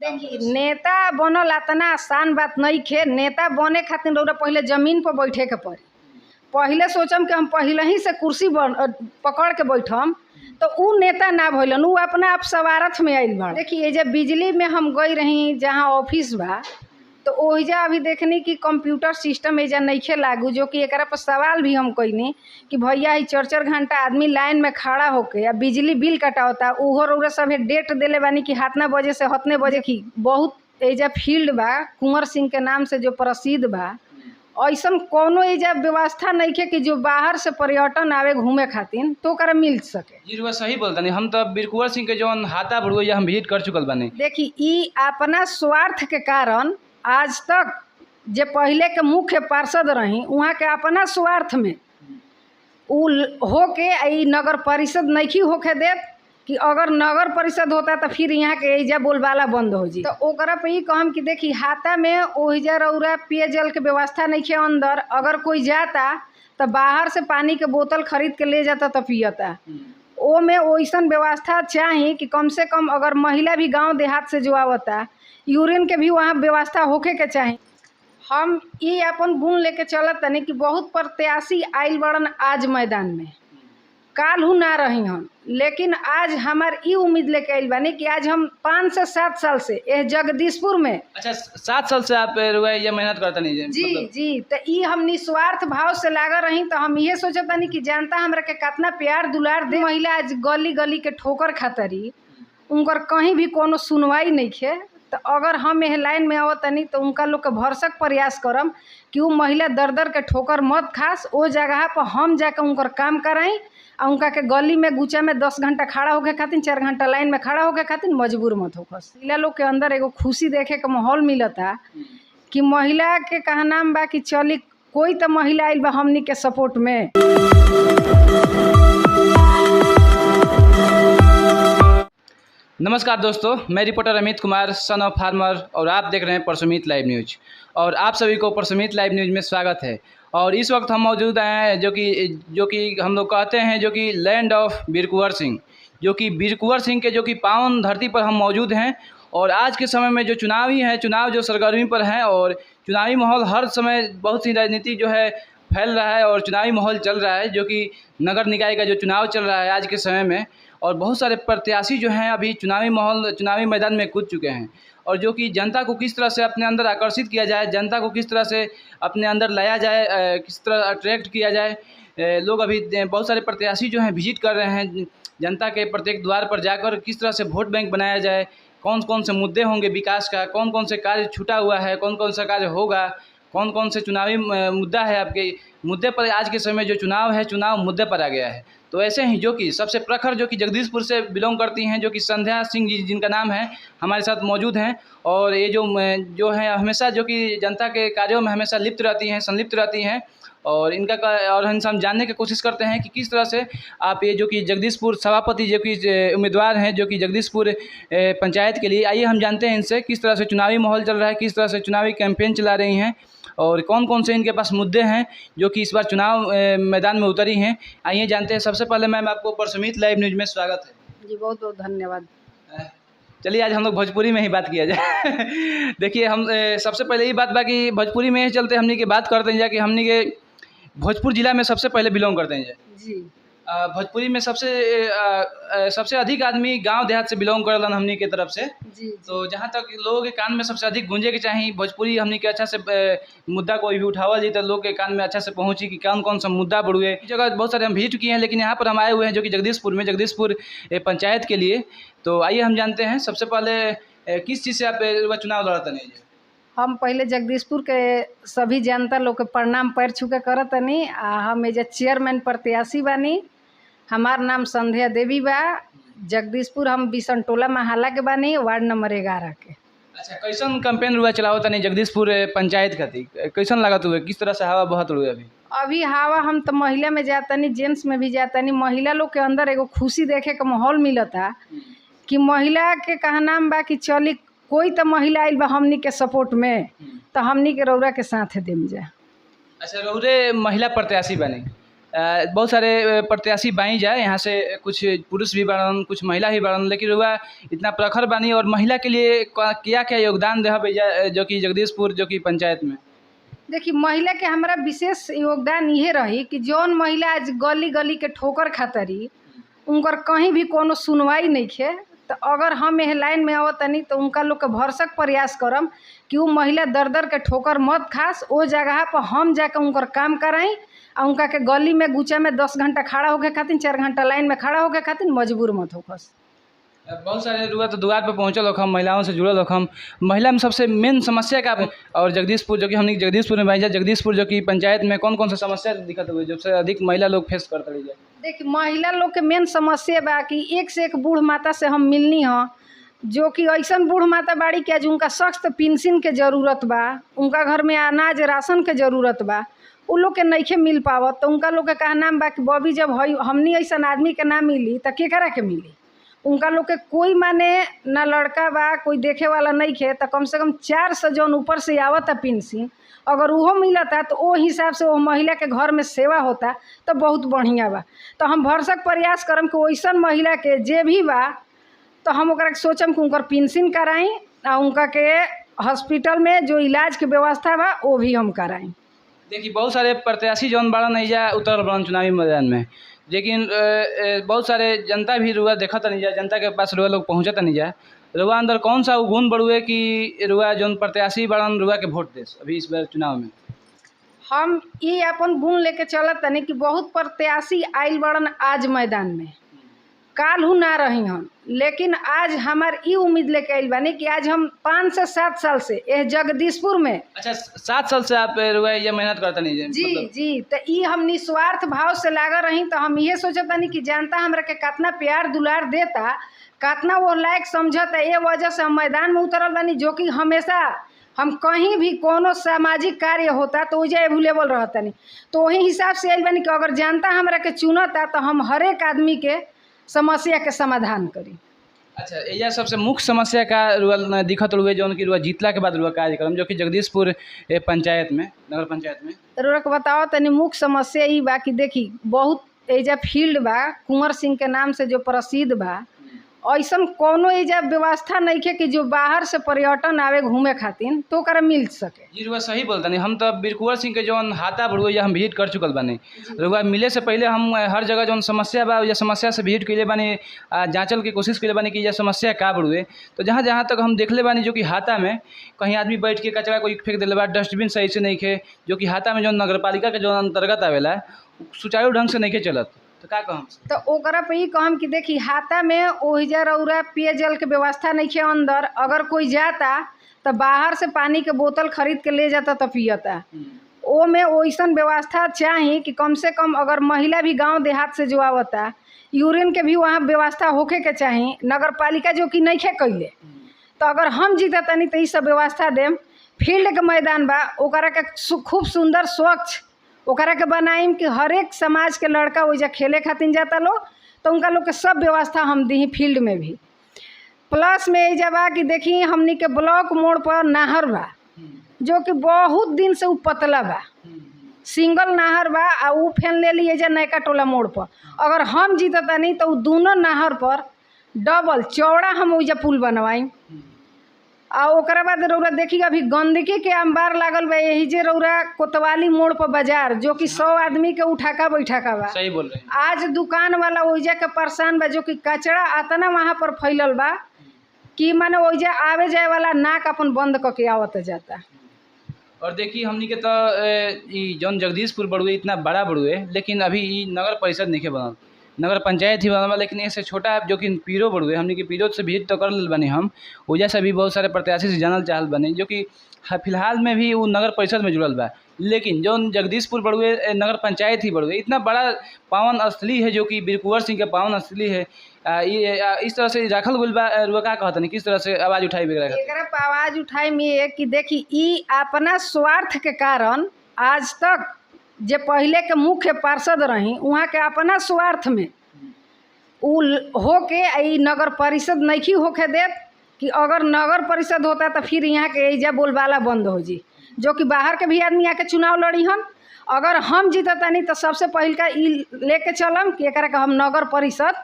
काम करे? नेता बनल इतना आसान बात नहीं खे। नेता बने खातिर रउरा पहले जमीन पर बैठे के पड़ी। पहले सोचम कि हम पहले ही से कुर्सी पकड़ के बैठम तो उ नेता ना भइलन, उ अपना आप सवारथ में आइल बा। देखिए जब बिजली में हम गई रही जहाँ ऑफिस बा तो ओहिजा अभी देखनी कि कंप्यूटर सिस्टम एजा नइखे लागू, जो कि एकरा पर सवाल भी हम कईनी कि भैया ही 4-4 घंटा आदमी लाइन में खड़ा होके या बिजली बिल कटावता, उहो रउरा सब डेट देले बानी कि हाथना बजे से हतने बजे की। बहुत एजा फील्ड बा कुंवर सिंह के नाम से जो प्रसिद्ध बा, ऐसन कोनो एजा व्यवस्था नइखे कि जो बाहर से पर्यटन आवे घूमे खातिर तो ओकरा मिल सके। जी रुआ सही बोलता नहीं, हम तो बीरकुंवर सिंह के जौन हाथा बड़ुआ हम विजिट कर चुकल बानी। देखी ई अपना स्वार्थ के कारण आज तक जे पहले के मुख्य पार्षद रही वहाँ के अपना स्वार्थ में उ होके ई नगर परिषद नहीं होके देत कि अगर नगर परिषद होता तो फिर यहाँ के एजा बोलबाला बंद हो जी। तो ओकरा पे ही कहम कि देखी हाथा में ओहिजा रउरा पेयजल के व्यवस्था नहीं है अंदर, अगर कोई जाता तो बाहर से पानी के बोतल खरीद के ले जाता तो पियता। ओ में वैसन व्यवस्था चाहिए कि कम से कम अगर महिला भी गांव देहात से जो आवता यूरिन के भी वहाँ व्यवस्था होके के चाहिए। हम ये अपन गुण लेके चलत तनी कि बहुत प्रत्याशी आइल बड़न आज मैदान में, काल हूँ ना रही हम, लेकिन आज हमार ई उम्मीद लेके आइल बानी कि आज हम 5 से 7 साल से यह जगदीशपुर में। अच्छा 7 साल से आप रुआ ये मेहनत करता नहीं जी मतलब? जी तो ई हम निस्वार्थ भाव से लागा रही तो हम ये सोचत बानी कि जनता हमरा के कितना प्यार दुलार दे। महिला आज गली गली के ठोकर खातरी उनकर कहीं भी कोनो सुनवाई नहीं है, तो अगर हम यह लाइन में आवतनी तो उनका लोग के भरसक प्रयास करम कि वो महिला दर दर के ठोकर मत खास, वो जगह पर हम जाकर उनकर काम कराई और उनका के गली में गुचा में 10 घंटा खड़ा होके खातिर 4 घंटा लाइन में खड़ा होके खातिर मजबूर मत होकस। महिला लोग के अंदर एगो खुशी देखे के माहौल मिलता कि महिला के कहना बा कि चली कोई तो महिला आइल बा हमनी के सपोर्ट में। नमस्कार दोस्तों, मैं reporter Amit Kumar son of farmer और आप देख रहे हैं परसुमित लाइव न्यूज और आप सभी को परसुमित लाइव न्यूज में स्वागत है। और इस वक्त हम मौजूद हैं जो कि हम लोग कहते हैं जो कि लैंड ऑफ बीरकुंवर सिंह, जो कि बीरकुंवर सिंह के जो कि पावन धरती पर हम मौजूद हैं। और आज के समय में जो चुनाव जो सरगर्मी पर हैं और चुनावी माहौल हर समय बहुत सी राजनीति जो है फैल रहा है और चुनावी माहौल चल रहा है, जो कि नगर निकाय का जो चुनाव चल रहा है आज के समय में। और बहुत सारे प्रत्याशी जो हैं अभी चुनावी मैदान में कूद चुके हैं और जो कि जनता को किस तरह से अपने अंदर आकर्षित किया जाए, जनता को किस तरह से अपने अंदर लाया जाए, किस तरह अट्रैक्ट किया जाए। लोग अभी बहुत सारे प्रत्याशी जो हैं विजिट कर रहे हैं जनता के प्रत्येक द्वार पर जाकर, किस तरह से वोट बैंक बनाया जाए, कौन कौन से मुद्दे होंगे विकास का, कौन कौन से कार्य छूटा हुआ है, कौन कौन सा कार्य होगा, कौन कौन से चुनावी मुद्दा है। आपके मुद्दे पर आज के समय जो चुनाव है, चुनाव मुद्दे पर आ गया है। तो ऐसे ही जो कि सबसे प्रखर जो कि जगदीशपुर से बिलोंग करती हैं, जो कि संध्या सिंह जी जिनका नाम है, हमारे साथ मौजूद हैं। और ये जो है हमेशा जो कि जनता के कार्यों में हमेशा लिप्त रहती हैं, संलिप्त रहती हैं। और हम जानने की कोशिश करते हैं कि किस तरह से आप ये जो कि जगदीशपुर सभापति जो कि उम्मीदवार हैं जो कि जगदीशपुर पंचायत के लिए, आइए हम जानते हैं इनसे किस तरह से चुनावी माहौल चल रहा है, किस तरह से चुनावी कैंपेन चला रही हैं और कौन कौन से इनके पास मुद्दे हैं जो कि इस बार चुनाव मैदान में उतरी हैं। आइए जानते हैं। सबसे पहले मैम आपको परसुमित लाइव न्यूज में स्वागत है। जी बहुत बहुत धन्यवाद। चलिए आज हम लोग भोजपुरी में ही बात किया जाए। देखिए हम सबसे पहले ये बात बाकी भोजपुरी में ही चलते हमनी की बात करते हैं कि हमनी के भोजपुर जिला में सबसे पहले बिलोंग करते हैं जी। भोजपुरी में सबसे अधिक आदमी गांव देहात से बिलोंग करलन हमनी के तरफ से जी। तो जहां तक लोगों के कान में सबसे अधिक गूंजे के चाहिए भोजपुरी हमनी के अच्छा से मुद्दा कोई भी उठावल जी तो लोग के कान में अच्छा से पहुंची कि कौन कौन सा मुद्दा बढ़ुए। जगह बहुत सारे हम विजिट किए हैं, लेकिन यहाँ पर हम आए हुए हैं जो कि जगदीशपुर पंचायत के लिए। तो आइए हम जानते हैं सबसे पहले किस चीज़ से आप चुनाव लड़ते नहीं। हम पहले जगदीशपुर के सभी जनता लोग के प्रणाम पैर छुके करत तनी। हम एजा चेयरमैन प्रत्याशी बानी, हमार नाम संध्या देवी बा। जगदीशपुर हम बिसनटोला महाला के बानी, वार्ड नंबर 11 के। अच्छा, कैसन कैंपेन रुआ चलाओ तनी जगदीशपुर पंचायत खातिर, कैसन लागत हुए, किस तरह से हवा बहत हुए? अभी हवा हम तो महिला में जातनी, जेंट्स में भी जातनी। महिला लोग के अंदर एगो खुशी देखे के माहौल मिलता कि महिला के कहना बा कि चली कोई तो महिला आइल बा हमनी के सपोर्ट में, तो हमनी के रौरा के साथ देम जा। अच्छा, रौरे महिला प्रत्याशी बनी, बहुत सारे प्रत्याशी बाई जाए यहाँ से, कुछ पुरुष भी बाड़न, कुछ महिला भी बाड़न, लेकिन रुआ इतना प्रखर बानी और महिला के लिए क्या क्या योगदान दे भैया जो कि जगदीशपुर जो कि पंचायत में? देखिए, महिला के हमारा विशेष योगदान ये रही कि जौन महिला आज गली गली के ठोकर खातरी उनकर कहीं भी कोनो सुनवाई नहीं खे, तो अगर हम यह लाइन में आवतनी तो उनका लोग के भरसक प्रयास करम कि वो महिला दर दर के ठोकर मत खास, वो जगह पर हम जाकर उनकर काम कराई और उनका के गली में गुचा में 10 घंटा खड़ा होके खातिर, 4 घंटा लाइन में खड़ा होके खातिर मजबूर मत होकस। बहुत सारे रुआ तो द्वार पर पहुँचल हम, महिलाओं से जुड़ल हम। महिला में सबसे मेन समस्या का, और जगदीशपुर जो कि हमने जगदीशपुर में भाई जगदीशपुर जो कि पंचायत में कौन कौन सा समस्या दिक्कत हुई सबसे अधिक महिला लोग फेस करते रही जाए? देखिए, महिला लोग के मेन समस्या बा कि एक से एक बूढ़ माता से हम मिलनी हाँ, जो कि ऐसा बूढ़ माता बाड़ी के आज उनका सख्त पेंशन के ज़रूरत बा, उनका घर में अनाज राशन के ज़रूरत बा, उ लोग के नइखे मिल पावत। तो उनका लोग के कहना बा कि बॉबी जब हमनी ऐसा आदमी के ना मिली तो केकरा के मिली? उनका लोग के कोई माने ना लड़का बा, कोई देखे वाला नहीं खे, तो कम से कम 4 से जौन ऊपर से आवता पेंशन अगर वो मिलता तो वो हिसाब से वो महिला के घर में सेवा होता तो बहुत बढ़िया बा। तो हम भरसक प्रयास करम कि वैसा महिला के जे भी बा तो हम ओकरा के सोचम कि उनकर पेंशन कराई और उनका के हॉस्पिटल में जो इलाज के व्यवस्था बा वो भी हम कराई। देखिए, बहुत सारे प्रत्याशी जौन बाड़ा नहीं जा उतरल बाड़न चुनावी मैदान में, लेकिन बहुत सारे जनता भी रुआ देखा नहीं जा, जनता के पास रुआ लोग पहुँचता नहीं जा। रुआ अंदर कौन सा गुण बढ़ुए कि रुआ जौन प्रत्याशी बाड़न रुआ के वोट देस अभी इस बार चुनाव में? हम ये अपन गुण लेके चलत तनी कि बहुत प्रत्याशी आइल बड़न आज मैदान में, काल्हू ना रही हम, लेकिन आज हमार ई उम्मीद लेके आइल बानी कि आज हम 5 से 7 साल से यह जगदीशपुर में। अच्छा, 7 साल से आप रुआ ये मेहनत करता नहीं है? जी मतलब? जी, तो ई हम निस्वार्थ भाव से लागा रही, तो हम ये सोचता नहीं कि जनता हमरा के कितना प्यार दुलार देता, कितना वो लायक समझता, ये वजह से हम मैदान में उतरल बानी। जो कि हमेशा हम कहीं भी कोनो सामाजिक कार्य होता तो वजह अवेलेबल रहता नहीं, तो वही हिसाब से आइल बानी कि अगर जनता हमरा के चुनता तो हम हर एक आदमी के समस्या के समाधान करी। अच्छा, यह सबसे मुख्य समस्या का रुआ दिखत हुए जौन कि रुआ जीतला के बाद रुआ कार्यक्रम जो कि जगदीशपुर पंचायत में, नगर पंचायत में रुआ के बताओ तनी मुख्य समस्या ई बा कि देखी, बहुत एजा फील्ड बा कुंवर सिंह के नाम से जो प्रसिद्ध बा, ऐसा कोनो एजा व्यवस्था नहीं है कि जो बाहर से पर्यटन आवे घूमे खातिर तो ओकरा मिल सके। जी रुआ सही बोलता नहीं, हम तो बीर कुंवर सिंह के जौन हाथा बड़ुआ हम विजिट कर चुकल बानी। रुआ मिले से पहले हम हर जगह जौन समस्या बा या समस्या से विजिट कैले बानी, जांचल की कोशिश कैले बानी कि यह समस्या का बड़ुए। तो जहाँ जहाँ तक हम देखले बानी जो कि हाथा में कहीं आदमी बैठ के कचरा कोई फेंक दिले बा, डस्टबिन सही से नहीं खे, जो कि हाथा में जो नगर पालिका के जो अंतर्गत आवेला सुचारू ढंग से नहीं के चलत, तो का कहम? तो ओकरा पे ही कहम कि देखी, हाथा में ओहिजा रौरा पेयजल के व्यवस्था नहीं है अंदर, अगर कोई जाता तो बाहर से पानी के बोतल खरीद के ले जाता तो पियता। ओ में वैसन व्यवस्था चाहिए कि कम से कम अगर महिला भी गांव देहात से जो आवता यूरिन के भी वहाँ व्यवस्था होके के चाहिए, नगर पालिका जो कि नहीं है कैले। तो अगर हम जीता तनी तो ये सब व्यवस्था देम। फील्ड के मैदान बा ओकरा के खूब सुंदर स्वच्छ ओकरा के बनाइम कि हर एक समाज के लड़का वैजा खेले खातिर जाता लोग, तो उनका लोग के सब व्यवस्था हम दी फील्ड में भी। प्लस में एजा बा कि देखी, हमनी के ब्लॉक मोड़ पर नहर बा जो कि बहुत दिन से उ पतला बा, सिंगल नहर बा, आ उ फेन ले ली एजा नयका टोला मोड़ पर। अगर हम जीतता नहीं तो दोनों नहर पर डबल चौड़ा हम ओइजा पुल बनवाई। आ ओकरा बाद रौरा देखी, अभी गंदगी के अंबार लागल बा यही जे रौरा कोतवाली मोड़ पर बाजार, जो कि 100 आदमी के उठाका बैठाका बा। सही बोल रहे हैं। आज दुकान वाला ओइजा के परेशान बा, जो कि कचरा अतना वहाँ पर फैलल बा कि माने ओइजा आवे जाए वाला नाक अपन बंद करके आवत जाता। और देखिए, हमनी के तो जौन जगदीशपुर बड़ुए इतना बड़ा बड़ुए, लेकिन अभी नगर परिषद नहीं बनल, नगर पंचायत ही बनल। लेकिन इससे छोटा जो कि पीरो बड़ुए, हमने के पीरो से विजिट तो कर ले बने हम, वजह से भी बहुत सारे प्रत्याशी से जानल चाहल बने, जो कि फिलहाल में भी वो नगर परिषद में जुड़ल बा। लेकिन जो जगदीशपुर बड़ुए नगर पंचायत ही बड़ुए इतना बड़ा पावन स्थली है, जो कि बीर कुंवर सिंह के पावन स्थली है, इस तरह से रखल गइल बा। रुआ का कहता नहीं, किस तरह से आवाज़ उठाई एकरा पे आवाज़ उठाई में कि देखी, ई अपना स्वार्थ के कारण आज तक जे पहले के मुख्य पार्षद रही वहाँ के अपना स्वार्थ में उ होके ई नगर परिषद नहीं होके देत कि अगर नगर परिषद होता तो फिर यहाँ के एजा बोलबाला बंद हो जी, जो कि बाहर के भी आदमी आके चुनाव लड़ी हन अगर हम जीततानी तो सबसे पहिल का ई लेके चलम कि एकरा के हम नगर परिषद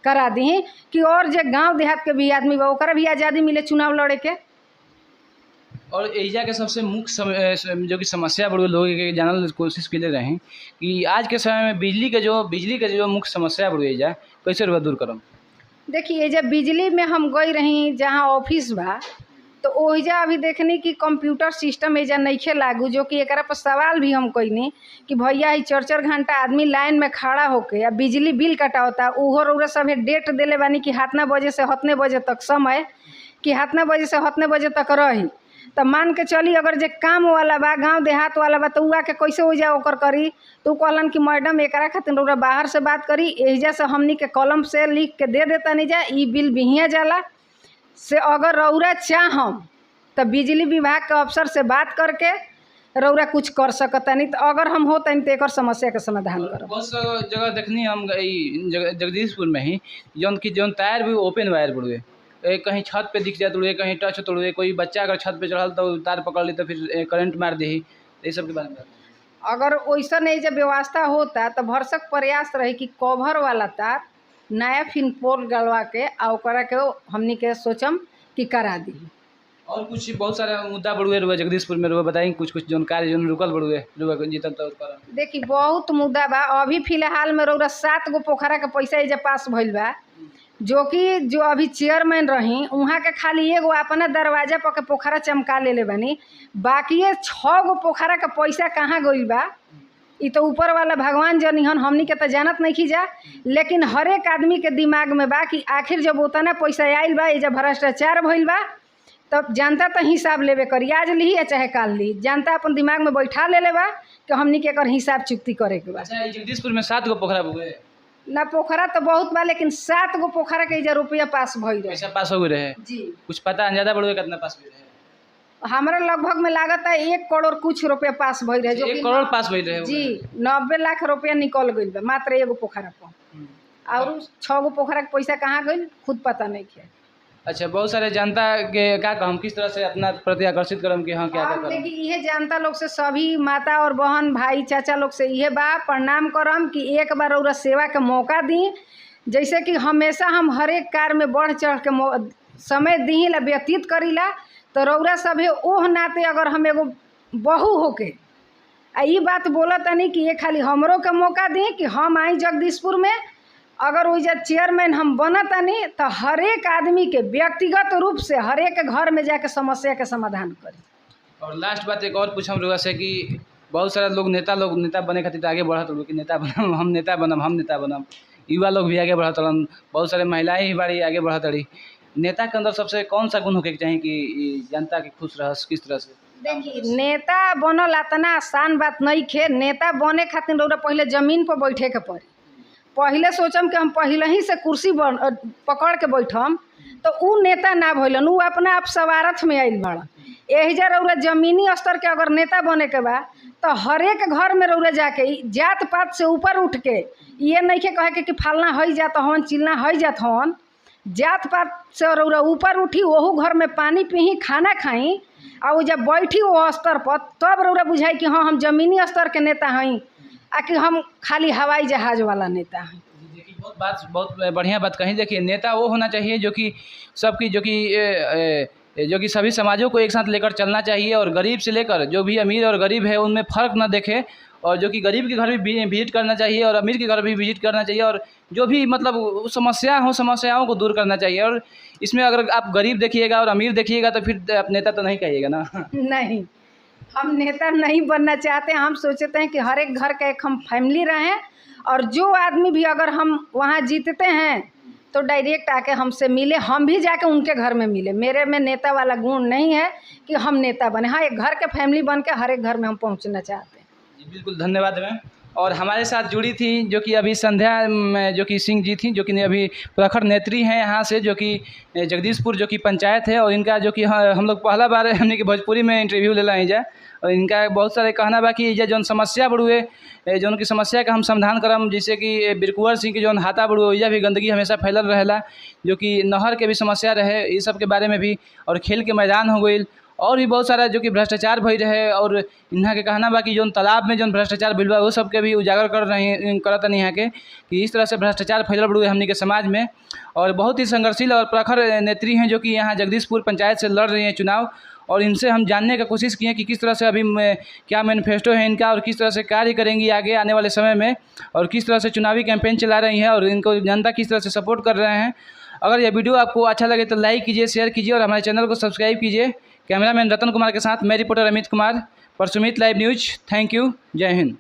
करा दी कि और जे गांव देहात के भी आदमी बा ओकरा भी आज़ादी मिले चुनाव लड़े के। और एजा के सबसे मुख्य जो कि समस्या बड़ी लोग के जानल कोशिश के लिए रहे कि आज के समय में बिजली के जो मुख्य समस्या बड़ी एजा कैसे रुआ दूर करम। देखिए जब बिजली में हम गई रही जहाँ ऑफिस बा तो ओहिजा अभी देखनी कि कंप्यूटर सिस्टम एजा नइखे लागू, जो कि एकरा पर सवाल भी हम कईनी कि भैया ही 4-4 घंटा आदमी लाइन में खड़ा होके या बिजली बिल कटावता, उहो रउरा सब डेट देले बानी कि हाथना बजे से हतने बजे तक समय कि हाथना बजे से हतने बजे तक रही। तो मान के चली अगर जे काम वाला बा गांव देहात वाला बा तो उ आके कैसे हो जाए ओकर करी। तो कहलन कि मैडम एकरा खातिर रउरा बाहर से बात करी, एहिजा से हमनी के कलम से लिख के दे देता नहीं जा, ई बिल बिहिया जाला से अगर रउरा चाहम तो बिजली विभाग के अफसर से बात करके रउरा कुछ कर सकता नहीं। तो अगर हम होता तो एक समस्या के समाधान करब। बहुत जगह देखनी हम जगदीशपुर में ही जौन टायर भी ओपन वायर बुड़ुए, कहीं छत पे दिख जाए तोड़े, कहीं टच तोड़े, कोई बच्चा अगर छत पे चढ़ल तो तार पकड़ ली तो फिर करंट मार दे। ये सब के बारे में अगर वैसा नहीं जब व्यवस्था होता तो भरसक प्रयास रही कि कवर वाला तार नया फिन पोल गलवा के आ ओकरा के हमनी के सोचम कि करा दी। और कुछ बहुत सारा मुद्दा बड़ुए रुआ जगदीशपुर में रुआ बताएंगे कुछ जानकारी जो रुकल बड़ुए रुआ जीतल तो देखी बहुत मुद्दा बा। अभी फिलहाल में रउरा 7 गो पोखरा के पैसा एजा पास भइल बा, जो अभी चेयरमैन रही वहाँ के खाली एगो अपना दरवाजा पर के पोखरा चमका ले बानी, बाकी 6 गो पोखरा के पैसा कहाँ गइल बा ई तो ऊपर वाला भगवान जनिहन, हमनी के तो जानत नहीं खी जा। लेकिन हर एक आदमी के दिमाग में बा कि आखिर जब उतना पैसा आइल बा एजा भ्रष्टाचार भइल बा तब जनता तो हिसाब लेवे करी, आज ली या चाहे काल ली, जनता अपन दिमाग में बैठा ले बा कि हमनी के एकर हिसाब चुकती करे के बा। अच्छा जगदीशपुर में 7 गो पोखरा बुए ना पोखरा तो बहुत बा लेकिन 7 गो पोखरा के एजा रुपया पास भइल रहे, पैसा पास हो गए रहे जी। कुछ पता अंदाजा बड़ुए कितना पास हुए रहे? हमारा लगभग में लागत है 1 करोड़ कुछ रुपया पास भइल रहे, जो 1 करोड़ पास भइल रहे जी। 90 लाख रुपया निकल गइल बा मात्र एगो पोखरा पर, और 6 गो पोखरा के पैसा कहाँ गइल खुद पता नहीं है। अच्छा बहुत सारे जनता के क्या हम किस तरह से अपना प्रति आकर्षित करम कि हाँ क्या करम? देखिए यह जनता लोग से सभी माता और बहन भाई चाचा लोग से यह बा प्रणाम करम कि एक बार रउरा सेवा के मौका दी। जैसे कि हमेशा हम हर एक कार्य में बढ़ चढ़ के समय दी ला व्यतीत करीला, तो रउरा सभे ओह नाते अगर हम एगो बहू होके ई बात बोलतानी कि ये खाली हमरो के मौका दी कि हम आई जगदीशपुर में, अगर वही चेयरमैन हम बनतानी तो हर एक आदमी के व्यक्तिगत रूप से हर एक घर में जाके समस्या के समाधान करी। और लास्ट बात एक और पूछम रुआ से कि बहुत सारा लोग नेता बने खातिर आगे बढ़त लोग कि नेता बनम हम नेता बनम, युवा लोग भी आगे बढ़त रहन, बहुत सारे महिलाएं ही बड़ी आगे बढ़त रही। नेता के अंदर सबसे कौन सा गुण होके चाहिए कि जनता के खुश रह किस तरह से? देखिए नेता बनल इतना आसान बात नहीं खे। नेता बने खातिर रउरा पहले जमीन पर बैठे के पड़ी, पहले सोचम कि हम पहले ही से कुर्सी पकड़ के बैठम तो उ नेता ना भइलन, उ अपना आप सवारथ में आइल बड़ा। एहिजा रउरा जमीनी स्तर के अगर नेता बने के बा तो हर एक घर में रउरा जाके जात पात से ऊपर उठ के ये नहीं के कहे कि फलना हई जात हवन चिलना हई जात हवन, जात पात से रउरा ऊपर उठी, वहू घर में पानी पीही खाना खाई और जब बैठी वो स्तर पर तब रउरा बुझाई कि हाँ हम जमीनी स्तर के नेता हई आ कि हम खाली हवाई जहाज वाला नेता हैं। देखिए बहुत बढ़िया बात कही। देखिए नेता वो होना चाहिए जो कि सबकी जो कि सभी समाजों को एक साथ लेकर चलना चाहिए और गरीब से लेकर जो भी अमीर और गरीब है उनमें फ़र्क न देखे, और जो कि गरीब के घर भी विजिट करना चाहिए और अमीर के घर भी विजिट करना चाहिए, और जो भी मतलब समस्याओं को दूर करना चाहिए। और इसमें अगर आप गरीब देखिएगा और अमीर देखिएगा तो फिर आप नेता तो नहीं कहिएगा ना। नहीं, हम नेता नहीं बनना चाहते। हम सोचते हैं कि हर एक घर का एक हम फैमिली रहें, और जो आदमी भी अगर हम वहाँ जीतते हैं तो डायरेक्ट आके हमसे मिले, हम भी जाके उनके घर में मिले। मेरे में नेता वाला गुण नहीं है कि हम नेता बने, हाँ एक घर के फैमिली बन के हर एक घर में हम पहुँचना चाहते हैं। जी बिल्कुल, धन्यवाद मैम। और हमारे साथ जुड़ी थी जो कि अभी संध्या जो कि सिंह जी थी, जो कि अभी प्रखर नेत्री हैं यहाँ से, जो कि जगदीशपुर जो कि पंचायत है। और इनका जो कि हम लोग पहला बार हमने कि भोजपुरी में इंटरव्यू ले लाए जा, और इनका बहुत सारे कहना बा कि जौन समस्या बड़ुए जो उनकी समस्या का हम समाधान करम, जैसे कि बिरकुवर सिंह के जौन हाथा बड़ुए वैजा भी गंदगी हमेशा फैलल रहेला, जो कि नहर के भी समस्या रहे, इस सब के बारे में भी, और खेल के मैदान हो गई, और भी बहुत सारा जो कि भ्रष्टाचार भई रहे और इहाँ के कहना बा कि जौन तालाब में जौन भ्रष्टाचार भइल बा वो सबके भी उजागर करतनी यहाँ के कि इस तरह से भ्रष्टाचार फैलल बड़ुए हमनी के समाज में। और बहुत ही संघर्षशील और प्रखर नेत्री हैं जो कि यहाँ जगदीशपुर पंचायत से लड़ रही हैं चुनाव, और इनसे हम जानने का कोशिश किए कि किस तरह से अभी क्या मैनिफेस्टो है इनका और किस तरह से कार्य करेंगी आगे आने वाले समय में, और किस तरह से चुनावी कैंपेन चला रही हैं और इनको जनता किस तरह से सपोर्ट कर रहे हैं। अगर यह वीडियो आपको अच्छा लगे तो लाइक कीजिए, शेयर कीजिए और हमारे चैनल को सब्सक्राइब कीजिए। कैमरामैन रतन कुमार के साथ मैं रिपोर्टर अमित कुमार, परसुमित लाइव न्यूज। Thank you. जय हिंद।